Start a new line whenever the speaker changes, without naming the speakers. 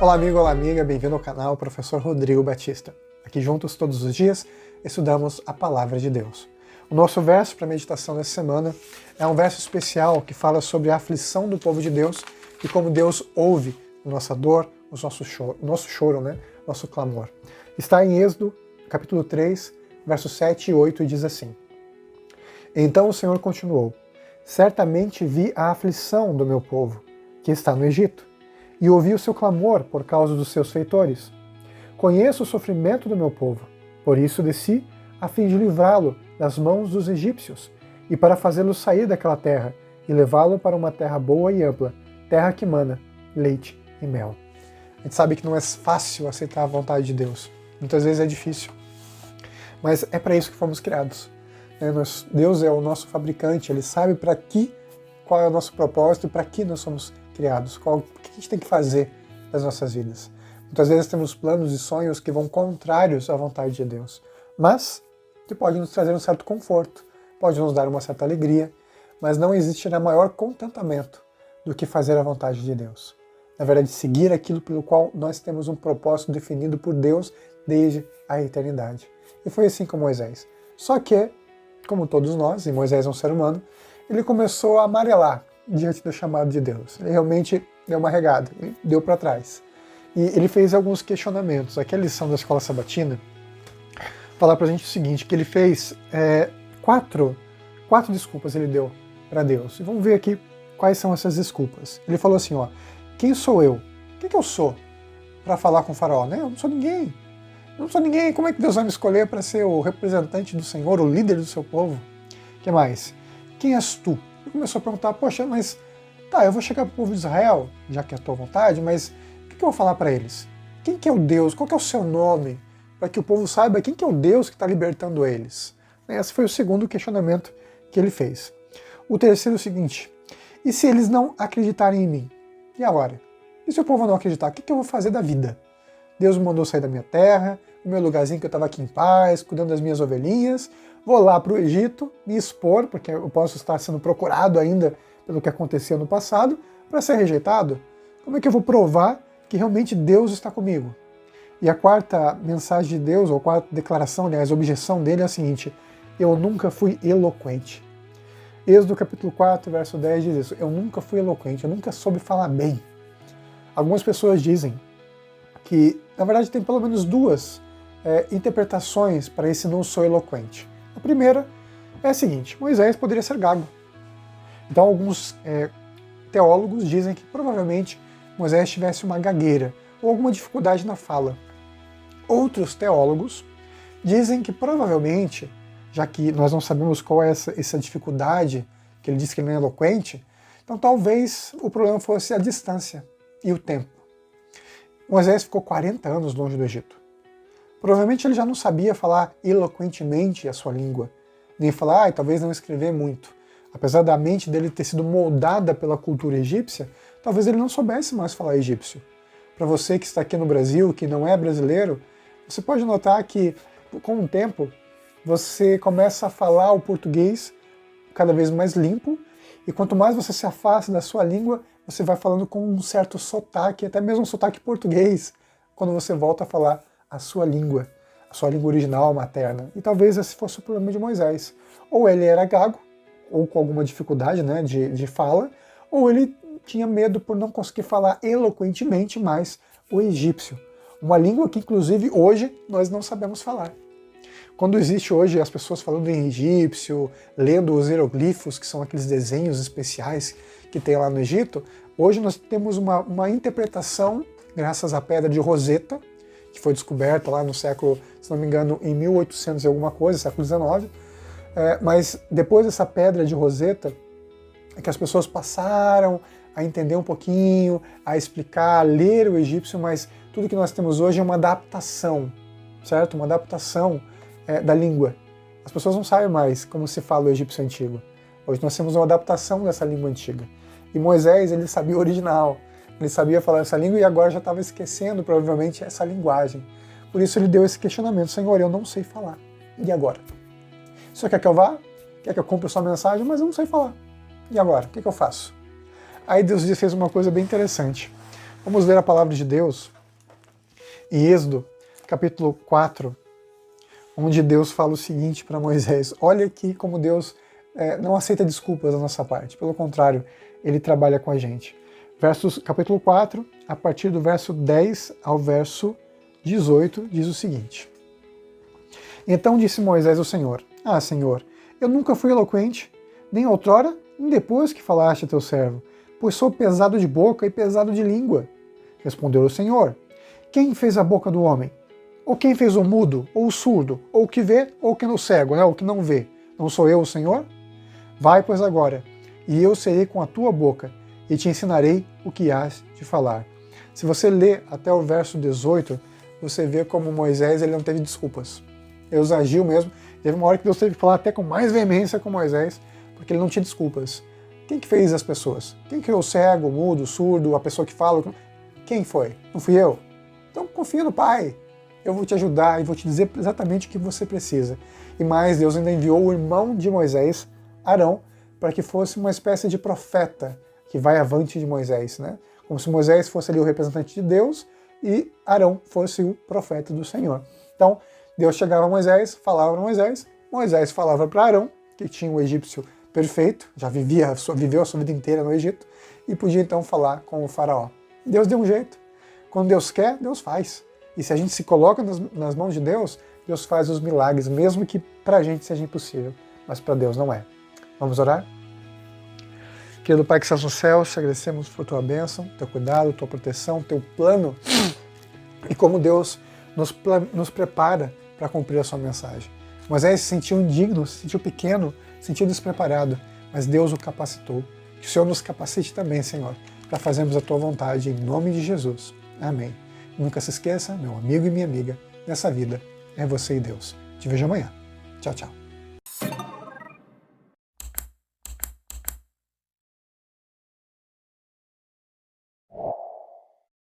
Olá amigo, olá amiga, bem-vindo ao canal Professor Rodrigo Batista. Aqui juntos todos os dias estudamos a Palavra de Deus. O nosso verso para a meditação dessa semana é um verso especial que fala sobre a aflição do povo de Deus e como Deus ouve a nossa dor, o nosso choro, nosso clamor. Está em Êxodo, capítulo 3, versos 7 e 8, e diz assim: Então o Senhor continuou: Certamente vi a aflição do meu povo, que está no Egito, e ouvi o seu clamor por causa dos seus feitores. Conheço o sofrimento do meu povo, por isso desci, a fim de livrá-lo das mãos dos egípcios, e para fazê-lo sair daquela terra, e levá-lo para uma terra boa e ampla, terra que mana leite e mel. A gente sabe que não é fácil aceitar a vontade de Deus. Muitas vezes é difícil. Mas é para isso que fomos criados. Deus é o nosso fabricante, Ele sabe qual é o nosso propósito e para que nós somos criados, o que a gente tem que fazer nas nossas vidas. Muitas vezes temos planos e sonhos que vão contrários à vontade de Deus, mas que pode nos trazer um certo conforto, pode nos dar uma certa alegria, mas não existirá maior contentamento do que fazer a vontade de Deus. Na verdade, seguir aquilo pelo qual nós temos um propósito definido por Deus desde a eternidade. E foi assim com Moisés. Só que, como todos nós, e Moisés é um ser humano, ele começou a amarelar diante do chamado de Deus. Ele realmente deu uma regada, ele deu para trás. E ele fez alguns questionamentos. Aqui a lição da escola sabatina fala pra gente o seguinte, que ele fez quatro desculpas ele deu para Deus. E vamos ver aqui quais são essas desculpas. Ele falou assim, quem sou eu? O que eu sou para falar com o faraó? Eu não sou ninguém. Eu não sou ninguém. Como é que Deus vai me escolher para ser o representante do Senhor, o líder do seu povo? O que mais? Quem és tu? Ele começou a perguntar, poxa, mas eu vou chegar para o povo de Israel, já que é a tua vontade, mas o que eu vou falar para eles? Quem que é o Deus? Qual que é o seu nome? Para que o povo saiba quem que é o Deus que está libertando eles. Esse foi o segundo questionamento que ele fez. O terceiro é o seguinte, e se eles não acreditarem em mim? E agora? E se o povo não acreditar? O que eu vou fazer da vida? Deus me mandou sair da minha terra, do meu lugarzinho que eu estava aqui em paz, cuidando das minhas ovelhinhas, vou lá para o Egito, me expor, porque eu posso estar sendo procurado ainda pelo que aconteceu no passado, para ser rejeitado? Como é que eu vou provar que realmente Deus está comigo? E a quarta mensagem de Deus, ou a quarta declaração, aliás, a objeção dele é a seguinte, eu nunca fui eloquente. Êxodo capítulo 4, verso 10 diz isso, eu nunca fui eloquente, eu nunca soube falar bem. Algumas pessoas dizem que, na verdade, tem pelo menos duas interpretações para esse não sou eloquente. A primeira é a seguinte, Moisés poderia ser gago. Então alguns teólogos dizem que provavelmente Moisés tivesse uma gagueira ou alguma dificuldade na fala. Outros teólogos dizem que provavelmente, já que nós não sabemos qual é essa dificuldade, que ele disse que ele não é eloquente, então talvez o problema fosse a distância e o tempo. Moisés ficou 40 anos longe do Egito. Provavelmente ele já não sabia falar eloquentemente a sua língua, nem falar, talvez não escrever muito. Apesar da mente dele ter sido moldada pela cultura egípcia, talvez ele não soubesse mais falar egípcio. Para você que está aqui no Brasil, que não é brasileiro, você pode notar que, com o tempo, você começa a falar o português cada vez mais limpo, e quanto mais você se afasta da sua língua, você vai falando com um certo sotaque, até mesmo um sotaque português, quando você volta a falar a sua língua original, materna. E talvez esse fosse o problema de Moisés. Ou ele era gago, ou com alguma dificuldade de fala, ou ele tinha medo por não conseguir falar eloquentemente mais o egípcio. Uma língua que, inclusive, hoje nós não sabemos falar. Quando existe hoje as pessoas falando em egípcio, lendo os hieroglifos, que são aqueles desenhos especiais que tem lá no Egito, hoje nós temos uma interpretação, graças à pedra de Roseta, que foi descoberta lá no século, se não me engano, em 1800 e alguma coisa, século XIX, mas depois dessa pedra de Roseta, é que as pessoas passaram a entender um pouquinho, a explicar, a ler o egípcio, mas tudo que nós temos hoje é uma adaptação, certo? Uma adaptação da língua. As pessoas não sabem mais como se fala o egípcio antigo. Hoje nós temos uma adaptação dessa língua antiga. E Moisés, ele sabia o original, ele sabia falar essa língua e agora já estava esquecendo, provavelmente, essa linguagem. Por isso ele deu esse questionamento, Senhor, eu não sei falar. E agora? O Senhor quer que eu vá? Quer que eu cumpra a sua mensagem? Mas eu não sei falar. E agora? O que eu faço? Aí Deus fez uma coisa bem interessante. Vamos ler a palavra de Deus Em Êxodo, capítulo 4, onde Deus fala o seguinte para Moisés: olha aqui como Deus não aceita desculpas da nossa parte, pelo contrário, Ele trabalha com a gente. Capítulo 4, a partir do verso 10 ao verso 18, diz o seguinte: Então disse Moisés ao Senhor: Ah, Senhor, eu nunca fui eloquente, nem outrora, nem depois que falaste a teu servo, pois sou pesado de boca e pesado de língua. Respondeu o Senhor: Quem fez a boca do homem? Ou quem fez o mudo, ou o surdo, ou o que vê, ou o que não cego, ou que não vê? Não sou eu o Senhor? Vai, pois, agora, e eu serei com a tua boca, e te ensinarei o que hás de falar. Se você ler até o verso 18, você vê como Moisés ele não teve desculpas. Deus agiu mesmo. Teve uma hora que Deus teve que falar até com mais veemência com Moisés, porque ele não tinha desculpas. Quem que fez as pessoas? Quem criou o cego, o mudo, o surdo, a pessoa que fala? Quem foi? Não fui eu? Então confia no Pai. Eu vou te ajudar e vou te dizer exatamente o que você precisa. E mais, Deus ainda enviou o irmão de Moisés, Arão, para que fosse uma espécie de profeta que vai avante de Moisés, né? Como se Moisés fosse ali o representante de Deus e Arão fosse o profeta do Senhor. Então, Deus chegava a Moisés, falava para Moisés, Moisés falava para Arão, que tinha o egípcio perfeito, já viveu a sua vida inteira no Egito, e podia então falar com o faraó. Deus deu um jeito. Quando Deus quer, Deus faz. E se a gente se coloca nas mãos de Deus, Deus faz os milagres, mesmo que para a gente seja impossível, mas para Deus não é. Vamos orar? Querido Pai que estás no céu, te agradecemos por tua bênção, teu cuidado, tua proteção, teu plano, e como Deus nos prepara para cumprir a sua mensagem. Moisés se sentiu indigno, se sentiu pequeno, se sentiu despreparado, mas Deus o capacitou. Que o Senhor nos capacite também, Senhor, para fazermos a tua vontade, em nome de Jesus. Amém. Nunca se esqueça, meu amigo e minha amiga, nessa vida é você e Deus. Te vejo amanhã. Tchau, tchau.